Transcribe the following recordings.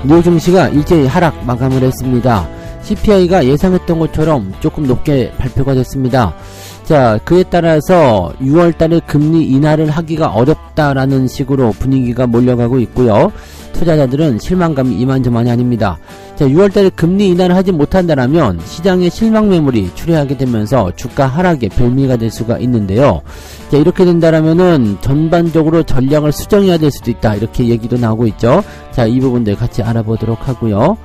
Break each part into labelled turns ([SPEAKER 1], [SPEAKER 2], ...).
[SPEAKER 1] 뉴욕 증시가 일제히 하락 마감을 했습니다. CPI가 예상했던 것처럼 조금 높게 발표가 됐습니다. 자, 그에 따라서 6월달에 금리 인하를 하기가 어렵다라는 식으로 분위기가 몰려가고 있고요. 투자자들은 실망감이 이만저만이 아닙니다. 자, 6월달에 금리 인하를 하지 못한다라면 시장의 실망 매물이 출회하게 되면서 주가 하락의 별미가 될 수가 있는데요. 자, 이렇게 된다라면은 전반적으로 전략을 수정해야 될 수도 있다, 이렇게 얘기도 나오고 있죠. 자, 이 부분들 같이 알아보도록 하고요.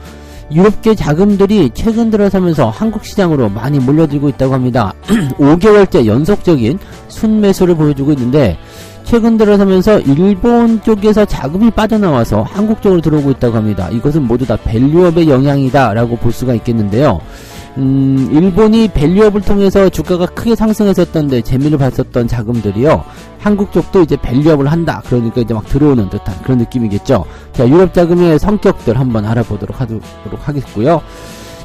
[SPEAKER 1] 유럽계 자금들이 최근 들어서면서 한국 시장으로 많이 몰려들고 있다고 합니다. 5개월째 연속적인 순매수를 보여주고 있는데, 최근 들어서면서 일본 쪽에서 자금이 빠져나와서 한국 쪽으로 들어오고 있다고 합니다. 이것은 모두 다 밸류업의 영향이다 라고 볼 수가 있겠는데요. 일본이 밸류업을 통해서 주가가 크게 상승했었던데 재미를 봤었던 자금들이요, 한국 쪽도 이제 밸류업을 한다, 그러니까 이제 막 들어오는 듯한 그런 느낌이겠죠. 자, 유럽 자금의 성격들 한번 알아보도록 하겠고요.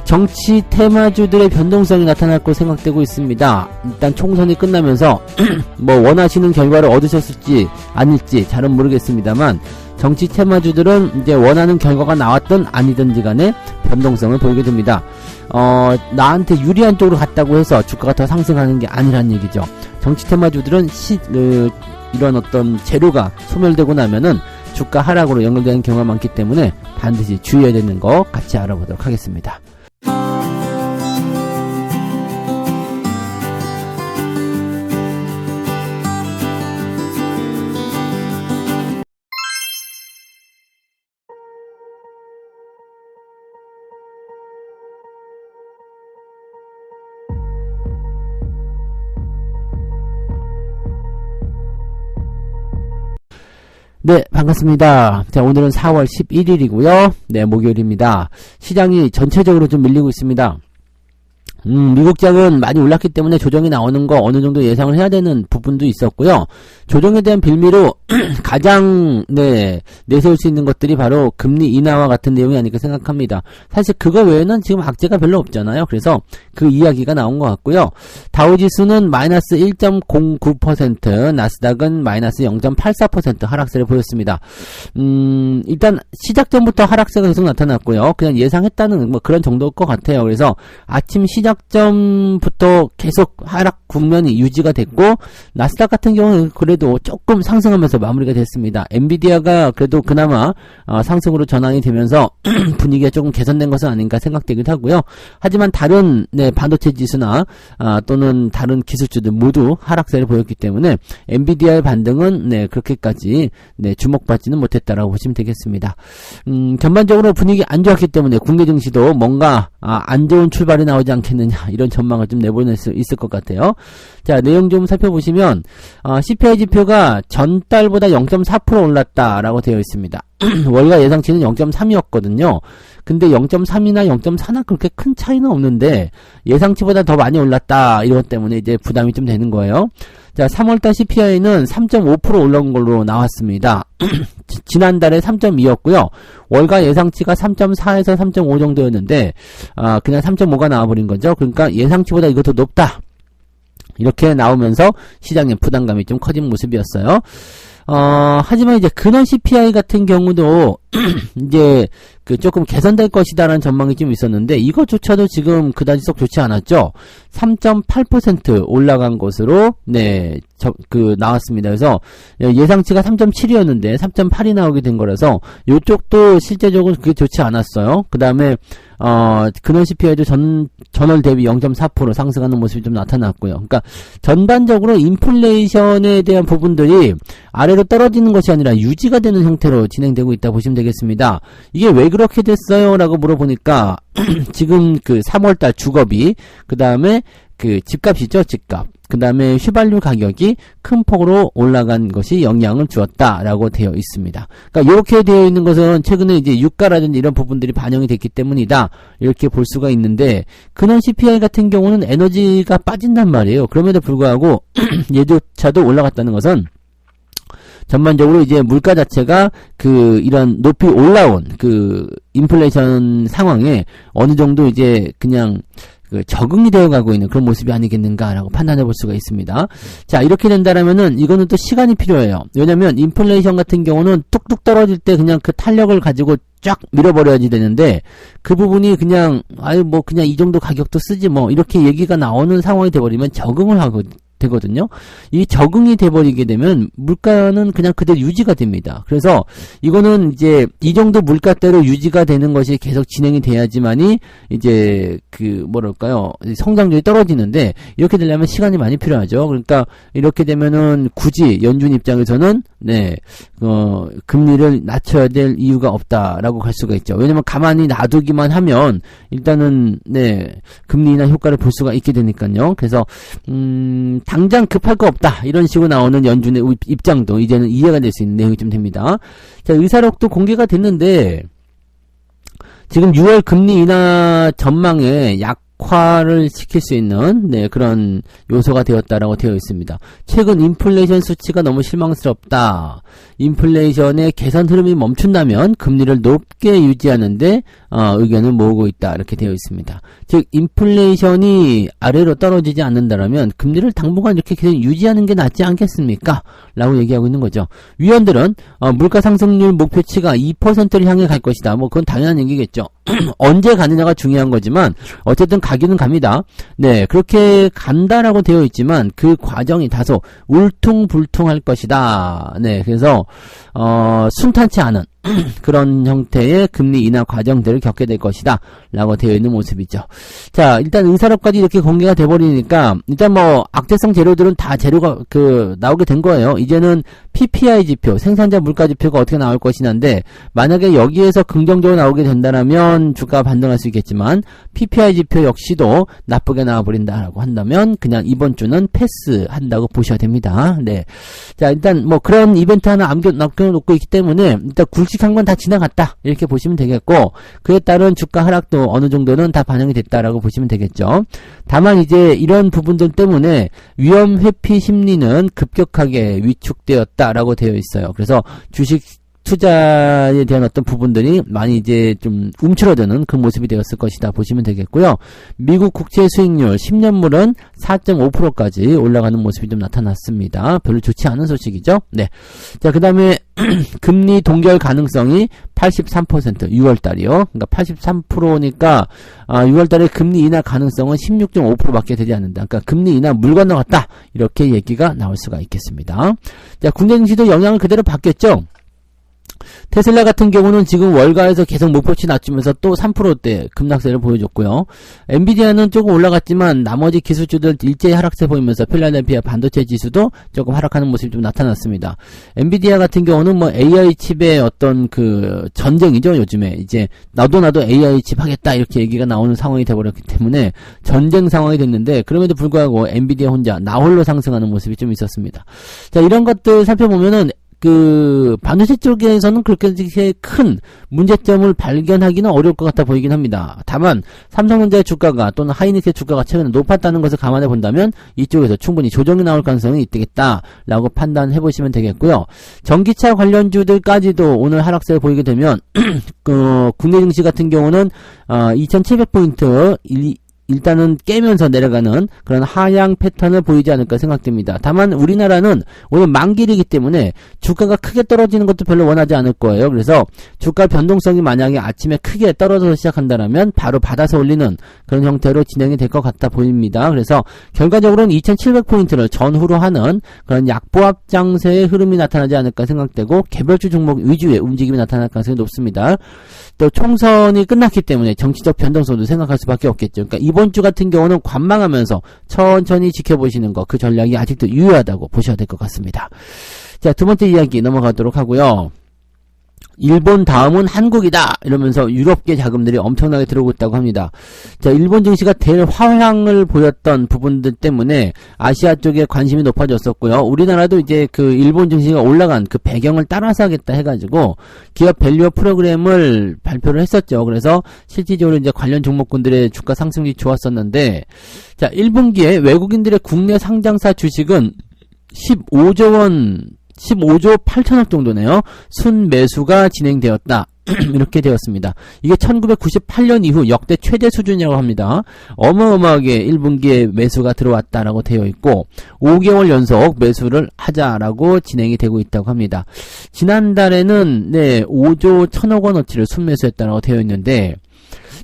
[SPEAKER 1] 정치 테마주들의 변동성이 나타날 것으로 생각되고 있습니다. 일단 총선이 끝나면서 뭐 원하시는 결과를 얻으셨을지 아닐지 잘은 모르겠습니다만, 정치 테마주들은 이제 원하는 결과가 나왔든 아니든지 간에 변동성을 보이게 됩니다. 나한테 유리한 쪽으로 갔다고 해서 주가가 더 상승하는 게 아니란 얘기죠. 정치 테마주들은 이런 어떤 재료가 소멸되고 나면은 주가 하락으로 연결되는 경우가 많기 때문에 반드시 주의해야 되는 거 같이 알아보도록 하겠습니다. 네, 반갑습니다. 자, 오늘은 4월 11일이고요. 네, 목요일입니다. 시장이 전체적으로 좀 밀리고 있습니다. 미국장은 많이 올랐기 때문에 조정이 나오는 거 어느 정도 예상을 해야 되는 부분도 있었고요. 조정에 대한 빌미로 가장 내세울 수 있는 것들이 바로 금리 인하와 같은 내용이 아닐까 생각합니다. 사실 그거 외에는 지금 악재가 별로 없잖아요. 그래서 그 이야기가 나온 것 같고요. 다우지수는 마이너스 1.09%, 나스닥은 마이너스 0.84% 하락세를 보였습니다. 일단 시작 전부터 하락세가 계속 나타났고요. 그냥 예상했다는 뭐 그런 정도일 것 같아요. 그래서 아침 시작점부터 계속 하락 국면이 유지가 됐고, 나스닥 같은 경우는 그래도 조금 상승하면서 마무리가 됐습니다. 엔비디아가 그래도 그나마 상승으로 전환이 되면서 분위기가 조금 개선된 것은 아닌가 생각되기도 하고요. 하지만 다른 반도체 지수나 또는 다른 기술주들 모두 하락세를 보였기 때문에 엔비디아의 반등은 그렇게까지 주목받지는 못했다라고 보시면 되겠습니다. 전반적으로 분위기 안 좋았기 때문에 국내 증시도 뭔가 안 좋은 출발이 나오지 않겠느냐, 이런 전망을 좀 내보낼 수 있을 것 같아요. 자, 내용 좀 살펴보시면 CPI 지표가 전달보다 0.4% 올랐다라고 되어 있습니다. 월가 예상치는 0.3이었거든요. 근데 0.3이나 0.4나 그렇게 큰 차이는 없는데 예상치보다 더 많이 올랐다, 이것 때문에 이제 부담이 좀 되는 거예요. 자, 3월달 CPI는 3.5% 올라온 걸로 나왔습니다. 지난달에 3.2였고요. 월가 예상치가 3.4에서 3.5 정도였는데 그냥 3.5가 나와버린 거죠. 그러니까 예상치보다 이것도 높다, 이렇게 나오면서 시장의 부담감이 좀 커진 모습이었어요. 하지만 이제 근원 CPI 같은 경우도 이제 조금 개선될 것이다라는 전망이 좀 있었는데, 이것조차도 지금 그다지 썩 좋지 않았죠. 3.8% 올라간 것으로 나왔습니다. 그래서 예상치가 3.7이었는데 3.8이 나오게 된 거라서 이쪽도 실제적으로 그게 좋지 않았어요. 그 다음에 근원 CPI도 전월 대비 0.4% 상승하는 모습이 좀 나타났고요. 그러니까 전반적으로 인플레이션에 대한 부분들이 아래로 떨어지는 것이 아니라 유지가 되는 형태로 진행되고 있다 보시면 되겠습니다. 이게 왜 그렇게 됐어요? 라고 물어보니까 지금 그 3월달 주거비, 그 다음에 그 집값이죠, 집값. 그 다음에 휘발유 가격이 큰 폭으로 올라간 것이 영향을 주었다라고 되어 있습니다. 그러니까 이렇게 되어 있는 것은 최근에 이제 유가라든지 이런 부분들이 반영이 됐기 때문이다, 이렇게 볼 수가 있는데, 근원 CPI 같은 경우는 에너지가 빠진단 말이에요. 그럼에도 불구하고 얘조차도 올라갔다는 것은 전반적으로 이제 물가 자체가 이런 높이 올라온 인플레이션 상황에 어느 정도 이제 그냥 적응이 되어 가고 있는 그런 모습이 아니겠는가라고 판단해 볼 수가 있습니다. 자, 이렇게 된다라면은 이거는 또 시간이 필요해요. 왜냐면 인플레이션 같은 경우는 뚝뚝 떨어질 때 그냥 그 탄력을 가지고 쫙 밀어버려야지 되는데 그 부분이 그냥 아유 뭐 그냥 이 정도 가격도 쓰지 뭐 이렇게 얘기가 나오는 상황이 돼버리면 적응을 하고 되거든요. 이 적응이 돼버리게 되면 물가는 그냥 그대로 유지가 됩니다. 그래서 이거는 이제 이 정도 물가대로 유지가 되는 것이 계속 진행이 돼야지만이 이제 그 뭐랄까요 성장률이 떨어지는데 이렇게 되려면 시간이 많이 필요하죠. 그러니까 이렇게 되면은 굳이 연준 입장에서는 금리를 낮춰야 될 이유가 없다라고 갈 수가 있죠. 왜냐면 가만히 놔두기만 하면 일단은 금리 인하 효과를 볼 수가 있게 되니까요. 그래서 당장 급할 거 없다 이런 식으로 나오는 연준의 입장도 이제는 이해가 될 수 있는 내용이 좀 됩니다. 자, 의사록도 공개가 됐는데 지금 6월 금리 인하 전망에 약화를 시킬 수 있는 그런 요소가 되었다라고 되어 있습니다. 최근 인플레이션 수치가 너무 실망스럽다. 인플레이션의 개선 흐름이 멈춘다면 금리를 높게 유지하는데 의견을 모으고 있다 이렇게 되어 있습니다. 즉 인플레이션이 아래로 떨어지지 않는다라면 금리를 당분간 이렇게 계속 유지하는 게 낫지 않겠습니까? 라고 얘기하고 있는 거죠. 위원들은 물가 상승률 목표치가 2%를 향해 갈 것이다. 뭐 그건 당연한 얘기겠죠. 언제 가느냐가 중요한 거지만 어쨌든 가기는 갑니다. 그렇게 간다라고 되어 있지만 그 과정이 다소 울퉁불퉁할 것이다. 그래서 순탄치 않은 그런 형태의 금리 인하 과정들을 겪게 될 것이다 라고 되어 있는 모습이죠. 자, 일단 의사록까지 이렇게 공개가 돼버리니까 일단 뭐 악재성 재료들은 다 재료가 나오게 된 거예요. 이제는 PPI 지표, 생산자 물가 지표가 어떻게 나올 것이냐인데 만약에 여기에서 긍정적으로 나오게 된다면 주가가 반등할 수 있겠지만 PPI 지표 역시도 나쁘게 나와버린다라고 한다면 그냥 이번 주는 패스한다고 보셔야 됩니다. 자, 일단 뭐 그런 이벤트 하나 남겨놓고 있기 때문에 일단 굵직한 건 다 지나갔다 이렇게 보시면 되겠고 그에 따른 주가 하락도 어느 정도는 다 반영이 됐다라고 보시면 되겠죠. 다만 이제 이런 부분들 때문에 위험 회피 심리는 급격하게 위축되었다라고 되어 있어요. 그래서 주식 투자에 대한 어떤 부분들이 많이 이제 좀 움츠러드는 그 모습이 되었을 것이다 보시면 되겠고요. 미국 국채 수익률 10년물은 4.5%까지 올라가는 모습이 좀 나타났습니다. 별로 좋지 않은 소식이죠. 자, 그 다음에 금리 동결 가능성이 83% 6월달이요. 그러니까 83%니까 6월달에 금리 인하 가능성은 16.5%밖에 되지 않는다. 그러니까 금리 인하 물 건너갔다 이렇게 얘기가 나올 수가 있겠습니다. 자, 국내 증시도 영향을 그대로 받겠죠. 테슬라 같은 경우는 지금 월가에서 계속 목표치 낮추면서 또 3%대 급락세를 보여줬고요. 엔비디아는 조금 올라갔지만 나머지 기술주들 일제히 하락세 보이면서 필라델피아 반도체 지수도 조금 하락하는 모습이 좀 나타났습니다. 엔비디아 같은 경우는 뭐 AI 칩의 어떤 그 전쟁이죠. 요즘에 이제 나도 AI 칩 하겠다 이렇게 얘기가 나오는 상황이 돼버렸기 때문에 전쟁 상황이 됐는데 그럼에도 불구하고 엔비디아 혼자 나홀로 상승하는 모습이 좀 있었습니다. 자, 이런 것들 살펴보면은 반도체 쪽에서는 그렇게 큰 문제점을 발견하기는 어려울 것 같아 보이긴 합니다. 다만 삼성전자의 주가가 또는 하이닉스의 주가가 최근에 높았다는 것을 감안해 본다면 이쪽에서 충분히 조정이 나올 가능성이 있겠다라고 판단해 보시면 되겠고요. 전기차 관련주들까지도 오늘 하락세를 보이게 되면 국내 증시 같은 경우는 2700포인트 일단은 깨면서 내려가는 그런 하향 패턴을 보이지 않을까 생각됩니다. 다만 우리나라는 오늘 만기이기 때문에 주가가 크게 떨어지는 것도 별로 원하지 않을 거예요. 그래서 주가 변동성이 만약에 아침에 크게 떨어져서 시작한다면 바로 받아서 올리는 그런 형태로 진행이 될 것 같아 보입니다. 그래서 결과적으로는 2700포인트를 전후로 하는 그런 약보합 장세의 흐름이 나타나지 않을까 생각되고 개별주 종목 위주의 움직임이 나타날 가능성이 높습니다. 또 총선이 끝났기 때문에 정치적 변동성도 생각할 수밖에 없겠죠. 그러니까 이번 주 같은 경우는 관망하면서 천천히 지켜보시는 거, 그 전략이 아직도 유효하다고 보셔야 될 것 같습니다. 자, 두 번째 이야기 넘어가도록 하고요. 일본 다음은 한국이다 이러면서 유럽계 자금들이 엄청나게 들어오고 있다고 합니다. 자, 일본 증시가 대화향을 보였던 부분들 때문에 아시아 쪽에 관심이 높아졌었고요. 우리나라도 이제 일본 증시가 올라간 그 배경을 따라서 하겠다 해가지고 기업 밸류업 프로그램을 발표를 했었죠. 그래서 실질적으로 이제 관련 종목군들의 주가 상승률이 좋았었는데, 자, 1분기에 외국인들의 국내 상장사 주식은 15조 8천억 정도네요. 순매수가 진행되었다. 이렇게 되었습니다. 이게 1998년 이후 역대 최대 수준이라고 합니다. 어마어마하게 1분기에 매수가 들어왔다라고 되어 있고 5개월 연속 매수를 하자라고 진행이 되고 있다고 합니다. 지난달에는 5조 1천억 원어치를 순매수했다라고 되어 있는데,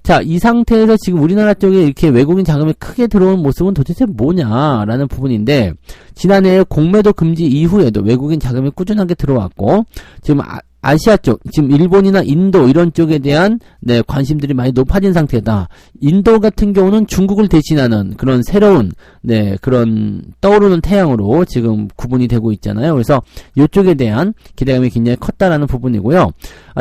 [SPEAKER 1] 자, 이 상태에서 지금 우리나라 쪽에 이렇게 외국인 자금이 크게 들어온 모습은 도대체 뭐냐라는 부분인데, 지난해 공매도 금지 이후에도 외국인 자금이 꾸준하게 들어왔고, 지금 아시아 쪽, 지금 일본이나 인도 이런 쪽에 대한 관심들이 많이 높아진 상태다. 인도 같은 경우는 중국을 대신하는 그런 새로운 그런 떠오르는 태양으로 지금 구분이 되고 있잖아요. 그래서 이쪽에 대한 기대감이 굉장히 컸다라는 부분이고요.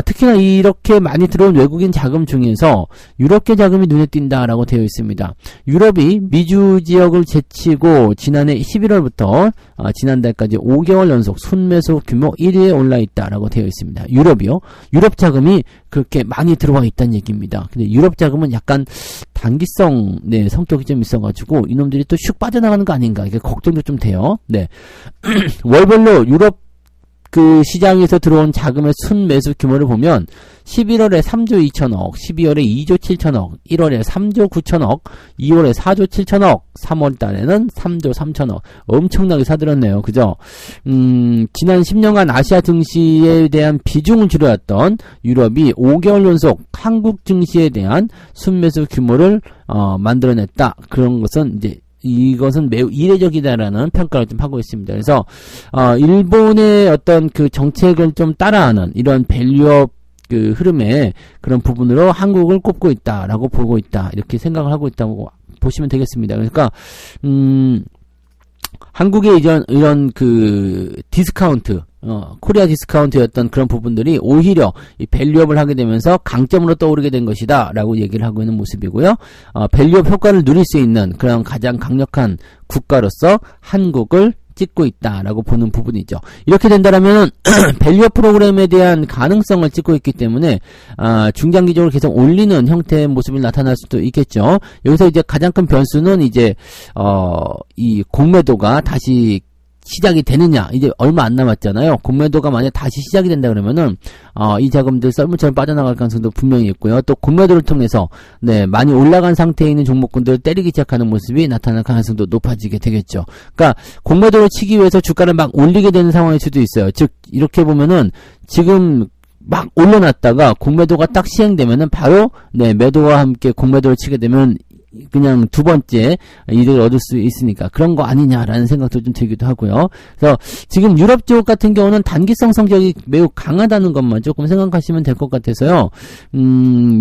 [SPEAKER 1] 특히나 이렇게 많이 들어온 외국인 자금 중에서 유럽계 자금이 눈에 띈다라고 되어 있습니다. 유럽이 미주 지역을 제치고 지난해 11월부터 지난달까지 5개월 연속 순매수 규모 1위에 올라 있다라고 되어 있습니다. 유럽이요. 유럽 자금이 그렇게 많이 들어와 있다는 얘기입니다. 근데 유럽 자금은 약간 단기성 성격이 좀 있어가지고 이놈들이 또 슉 빠져나가는 거 아닌가 이게 걱정도 좀 돼요. 월별로 유럽 그 시장에서 들어온 자금의 순매수 규모를 보면 11월에 3조 2천억, 12월에 2조 7천억, 1월에 3조 9천억, 2월에 4조 7천억, 3월 달에는 3조 3천억. 엄청나게 사들었네요. 그죠? 지난 10년간 아시아 증시에 대한 비중을 줄여왔던 유럽이 5개월 연속 한국 증시에 대한 순매수 규모를 만들어냈다. 그런 것은 이것은 매우 이례적이다라는 평가를 좀 하고 있습니다. 그래서 일본의 어떤 그 정책을 좀 따라하는 이런 밸류업 그 흐름의 그런 부분으로 한국을 꼽고 있다라고 보고 있다. 이렇게 생각을 하고 있다고 보시면 되겠습니다. 그러니까 한국의 이런 그 디스카운트, 코리아 디스카운트였던 그런 부분들이 오히려 이 밸류업을 하게 되면서 강점으로 떠오르게 된 것이다 라고 얘기를 하고 있는 모습이고요. 밸류업 효과를 누릴 수 있는 그런 가장 강력한 국가로서 한국을 찍고 있다라고 보는 부분이죠. 이렇게 된다라면 밸류업 프로그램에 대한 가능성을 찍고 있기 때문에 중장기적으로 계속 올리는 형태의 모습이 나타날 수도 있겠죠. 여기서 이제 가장 큰 변수는 이제 이 공매도가 다시 시작이 되느냐. 이제 얼마 안 남았잖아요. 공매도가 만약 다시 시작이 된다 그러면은 이 자금들 썰물처럼 빠져나갈 가능성도 분명히 있고요. 또 공매도를 통해서 많이 올라간 상태에 있는 종목군들을 때리기 시작하는 모습이 나타날 가능성도 높아지게 되겠죠. 그러니까 공매도를 치기 위해서 주가를 막 올리게 되는 상황일 수도 있어요. 즉 이렇게 보면은 지금 막 올려놨다가 공매도가 딱 시행되면은 바로 매도와 함께 공매도를 치게 되면 그냥 두 번째 이득을 얻을 수 있으니까 그런 거 아니냐라는 생각도 좀 들기도 하고요. 그래서 지금 유럽 쪽 같은 경우는 단기성 성격이 매우 강하다는 것만 조금 생각하시면 될 것 같아서요.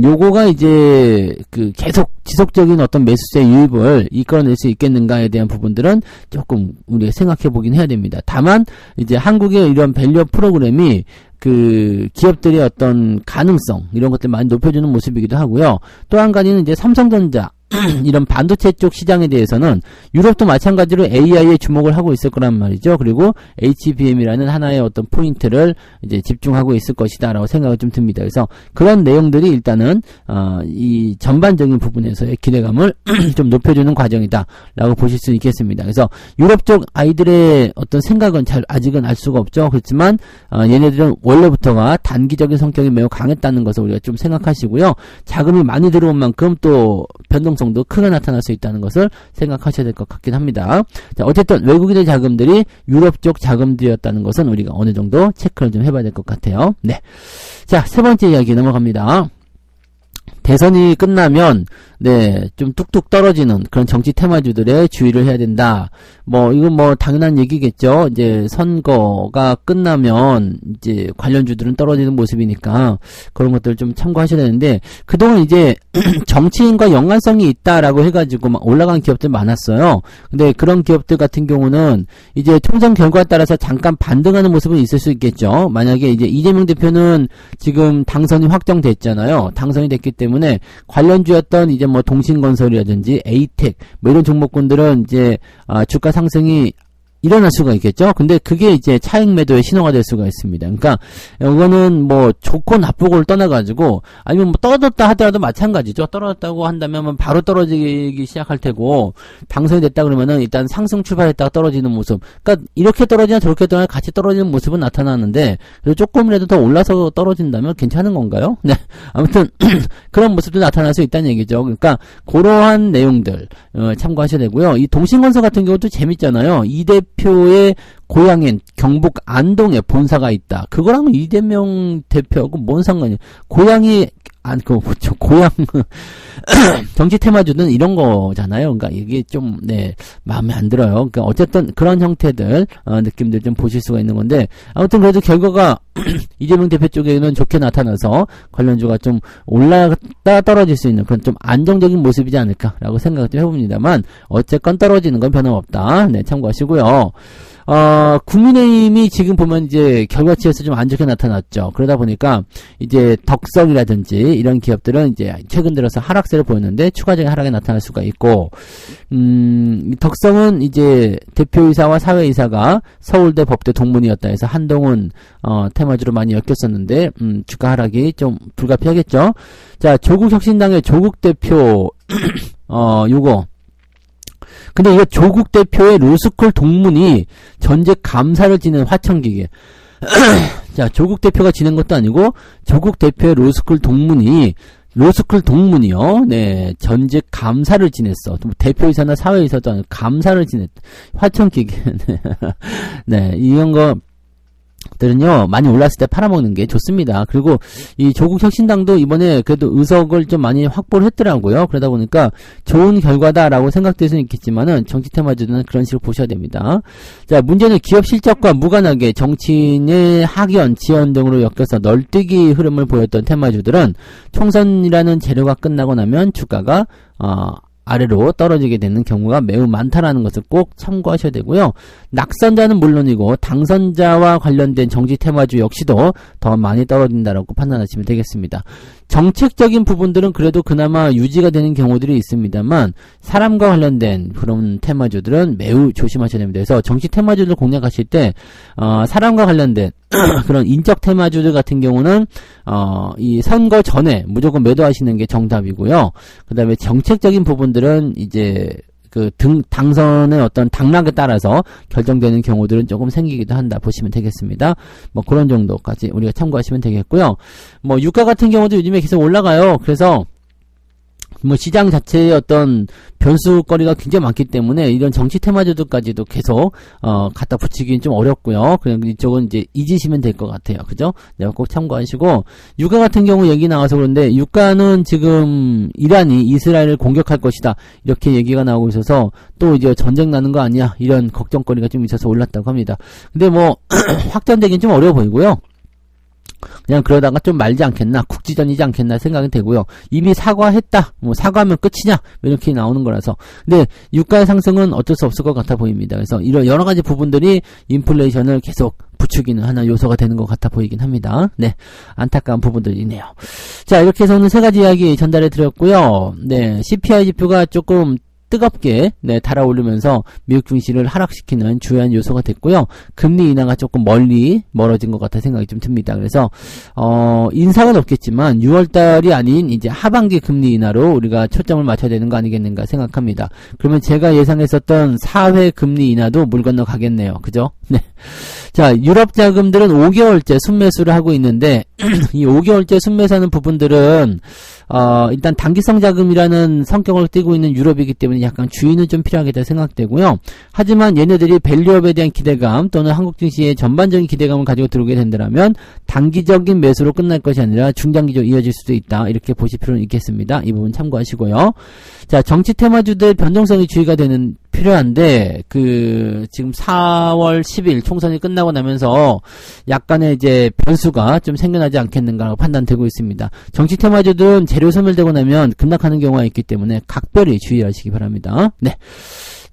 [SPEAKER 1] 요거가 이제 그 계속 지속적인 어떤 매수세 유입을 이끌어낼 수 있겠는가에 대한 부분들은 조금 우리가 생각해 보긴 해야 됩니다. 다만 이제 한국의 이런 밸류업 프로그램이 그 기업들의 어떤 가능성 이런 것들 많이 높여주는 모습이기도 하고요. 또 한 가지는 이제 삼성전자 이런 반도체 쪽 시장에 대해서는 유럽도 마찬가지로 AI에 주목을 하고 있을 거란 말이죠. 그리고 HBM이라는 하나의 어떤 포인트를 이제 집중하고 있을 것이다라고 생각이 좀 듭니다. 그래서 그런 내용들이 일단은 이 전반적인 부분에서의 기대감을 좀 높여주는 과정이다라고 보실 수 있겠습니다. 그래서 유럽 쪽 아이들의 어떤 생각은 잘 아직은 알 수가 없죠. 그렇지만 얘네들은 원래부터가 단기적인 성격이 매우 강했다는 것을 우리가 좀 생각하시고요. 자금이 많이 들어온 만큼 또 변동성도 크게 나타날 수 있다는 것을 생각하셔야 될 것 같긴 합니다. 자, 어쨌든 외국인의 자금들이 유럽 쪽 자금들이었다는 것은 우리가 어느 정도 체크를 좀 해봐야 될 것 같아요. 네. 자, 세 번째 이야기 넘어갑니다. 대선이 끝나면 좀 뚝뚝 떨어지는 그런 정치 테마주들에 주의를 해야 된다. 이건 당연한 얘기겠죠. 이제 선거가 끝나면 이제 관련주들은 떨어지는 모습이니까 그런 것들을 좀 참고하셔야 되는데 그동안 이제 정치인과 연관성이 있다라고 해가지고 막 올라간 기업들 많았어요. 근데 그런 기업들 같은 경우는 이제 총선 결과에 따라서 잠깐 반등하는 모습은 있을 수 있겠죠. 만약에 이제 이재명 대표는 지금 당선이 확정됐잖아요. 당선이 됐기 때문에 관련주였던 이제 동신건설이라든지 에이텍 이런 종목군들은 이제 주가 상승이 일어날 수가 있겠죠. 근데 그게 이제 차익 매도의 신호가 될 수가 있습니다. 그러니까 이거는 뭐 좋고 나쁘고를 떠나가지고 아니면 뭐 떨어졌다 하더라도 마찬가지죠. 떨어졌다고 한다면 바로 떨어지기 시작할 테고 당선이 됐다 그러면은 일단 상승 출발했다가 떨어지는 모습. 그러니까 이렇게 떨어지나 저렇게 떨어지나 같이 떨어지는 모습은 나타나는데 그래도 조금이라도 더 올라서 떨어진다면 괜찮은 건가요? 네. 아무튼 그런 모습도 나타날 수 있다는 얘기죠. 그러니까 그러한 내용들 참고하셔야 되고요. 이 동신건설 같은 경우도 재밌잖아요. 이 대표의 고향인 경북 안동에 본사가 있다. 그거랑 이재명 대표하고 뭔 상관이에요? 고향이 고향 정치 테마주는 이런 거잖아요. 그러니까 이게 좀 마음에 안 들어요. 그러니까 어쨌든 그런 형태들 느낌들 좀 보실 수가 있는 건데 아무튼 그래도 결과가 이재명 대표 쪽에는 좋게 나타나서 관련주가 좀 올라갔다 떨어질 수 있는 그런 좀 안정적인 모습이지 않을까라고 생각을 좀 해봅니다만 어쨌건 떨어지는 건 변함없다. 네, 참고하시고요. 국민의힘이 지금 보면 이제 결과치에서 좀 안 좋게 나타났죠. 그러다 보니까 이제 덕성이라든지 이런 기업들은 이제 최근 들어서 하락세를 보였는데 추가적인 하락이 나타날 수가 있고, 덕성은 이제 대표이사와 사회이사가 서울대 법대 동문이었다 해서 한동훈, 테마주로 많이 엮였었는데, 주가 하락이 좀 불가피하겠죠. 자, 조국혁신당의 조국 대표, 요거. 근데 이거 조국 대표의 로스쿨 동문이 전직 감사를 지낸 화천기계. 자, 조국 대표가 지낸 것도 아니고 조국 대표의 로스쿨 동문이요. 네, 전직 감사를 지냈어. 대표이사나 사회이사도 아니고 감사를 지냈. 화천기계. 네, 이런 거. 들은요 많이 올랐을 때 팔아먹는 게 좋습니다. 그리고 이 조국혁신당도 이번에 그래도 의석을 좀 많이 확보를 했더라고요. 그러다 보니까 좋은 결과다라고 생각될 수는 있겠지만은 정치 테마주는 그런 식으로 보셔야 됩니다. 자, 문제는 기업 실적과 무관하게 정치인의 학연, 지원 등으로 엮여서 널뛰기 흐름을 보였던 테마주들은 총선이라는 재료가 끝나고 나면 주가가 아래로 떨어지게 되는 경우가 매우 많다라는 것을 꼭 참고하셔야 되고요. 낙선자는 물론이고 당선자와 관련된 정치 테마주 역시도 더 많이 떨어진다라고 판단하시면 되겠습니다. 정책적인 부분들은 그래도 그나마 유지가 되는 경우들이 있습니다만 사람과 관련된 그런 테마주들은 매우 조심하셔야 됩니다. 그래서 정치 테마주를 공략하실 때 사람과 관련된 그런 인적 테마주들 같은 경우는 이 선거 전에 무조건 매도하시는 게 정답이고요. 그 다음에 정책적인 부분들은 이제 당선의 어떤 당락에 따라서 결정되는 경우들은 조금 생기기도 한다 보시면 되겠습니다. 뭐 그런 정도까지 우리가 참고하시면 되겠고요. 뭐 유가 같은 경우도 요즘에 계속 올라가요. 그래서 뭐 시장 자체의 어떤 변수거리가 굉장히 많기 때문에 이런 정치 테마주들까지도 계속 갖다 붙이기는 좀 어렵고요. 그냥 이쪽은 이제 잊으시면 될 것 같아요. 그죠? 내가 꼭 참고하시고 유가 같은 경우 얘기 나와서 그런데 유가는 지금 이란이 이스라엘을 공격할 것이다 이렇게 얘기가 나오고 있어서 또 이제 전쟁 나는 거 아니야 이런 걱정거리가 좀 있어서 올랐다고 합니다. 근데 뭐 확전되긴 좀 어려워 보이고요. 그냥 그러다가 좀 말지 않겠나 국지전이지 않겠나 생각이 되고요. 이미 사과했다 뭐 사과하면 끝이냐 이렇게 나오는 거라서 근데 유가의 상승은 어쩔 수 없을 것 같아 보입니다. 그래서 이런 여러 가지 부분들이 인플레이션을 계속 부추기는 하나 요소가 되는 것 같아 보이긴 합니다. 네, 안타까운 부분들이네요. 자, 이렇게 해서 오늘 세 가지 이야기 전달해 드렸고요. 네, CPI 지표가 조금 뜨겁게 달아오르면서 미국 증시를 하락시키는 주요한 요소가 됐고요. 금리 인하가 조금 멀어진 것 같아 생각이 좀 듭니다. 그래서 인상은 없겠지만 6월달이 아닌 이제 하반기 금리 인하로 우리가 초점을 맞춰야 되는 거 아니겠는가 생각합니다. 그러면 제가 예상했었던 4회 금리 인하도 물 건너 가겠네요. 그죠? 네. 자, 유럽 자금들은 5개월째 순매수를 하고 있는데 이 5개월째 순매수하는 부분들은 일단 단기성 자금이라는 성격을 띠고 있는 유럽이기 때문에 약간 주의는 좀 필요하겠다 생각되고요. 하지만 얘네들이 밸류업에 대한 기대감 또는 한국 증시의 전반적인 기대감을 가지고 들어오게 된다면 단기적인 매수로 끝날 것이 아니라 중장기적으로 이어질 수도 있다. 이렇게 보실 필요는 있겠습니다. 이 부분 참고하시고요. 자, 정치 테마주들 변동성이 주의가 필요한데 지금 4월 10일 총선이 끝나고 나면서 약간의 이제 변수가 좀 생겨나지 않겠는가라고 판단되고 있습니다. 정치 테마주들은 재료 소멸되고 나면 급락하는 경우가 있기 때문에 각별히 주의하시기 바랍니다. 네.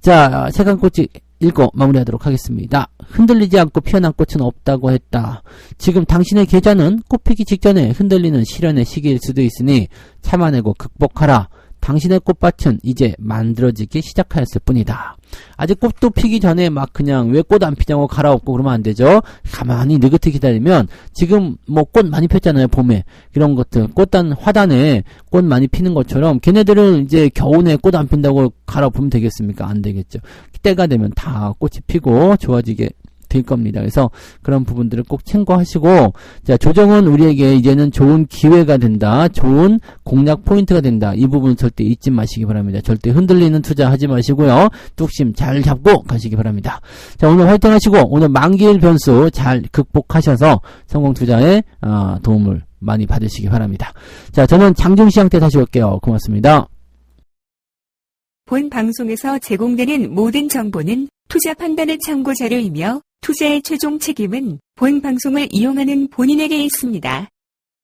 [SPEAKER 1] 자, 세간 꽃이 읽고 마무리하도록 하겠습니다. 흔들리지 않고 피어난 꽃은 없다고 했다. 지금 당신의 계좌는 꽃피기 직전에 흔들리는 시련의 시기일 수도 있으니 참아내고 극복하라. 당신의 꽃밭은 이제 만들어지기 시작하였을 뿐이다. 아직 꽃도 피기 전에 막 그냥 왜 꽃 안 피냐고 갈아엎고 그러면 안 되죠. 가만히 느긋히 기다리면 지금 뭐 꽃 많이 폈잖아요. 봄에. 이런 것들. 화단에 꽃 많이 피는 것처럼 걔네들은 이제 겨우내 꽃 안 핀다고 갈아엎으면 되겠습니까? 안 되겠죠. 때가 되면 다 꽃이 피고 좋아지게 될 겁니다. 그래서 그런 부분들을 꼭 참고하시고, 자, 조정은 우리에게 이제는 좋은 기회가 된다. 좋은 공략 포인트가 된다. 이 부분 절대 잊지 마시기 바랍니다. 절대 흔들리는 투자 하지 마시고요. 뚝심 잘 잡고 가시기 바랍니다. 자, 오늘 화이팅 하시고, 오늘 만기일 변수 잘 극복하셔서 성공 투자에 도움을 많이 받으시기 바랍니다. 자, 저는 장중시장 때 다시 올게요. 고맙습니다.
[SPEAKER 2] 본 방송에서 제공되는 모든 정보는 투자 판단의 참고 자료이며 투자의 최종 책임은 본 방송을 이용하는 본인에게 있습니다.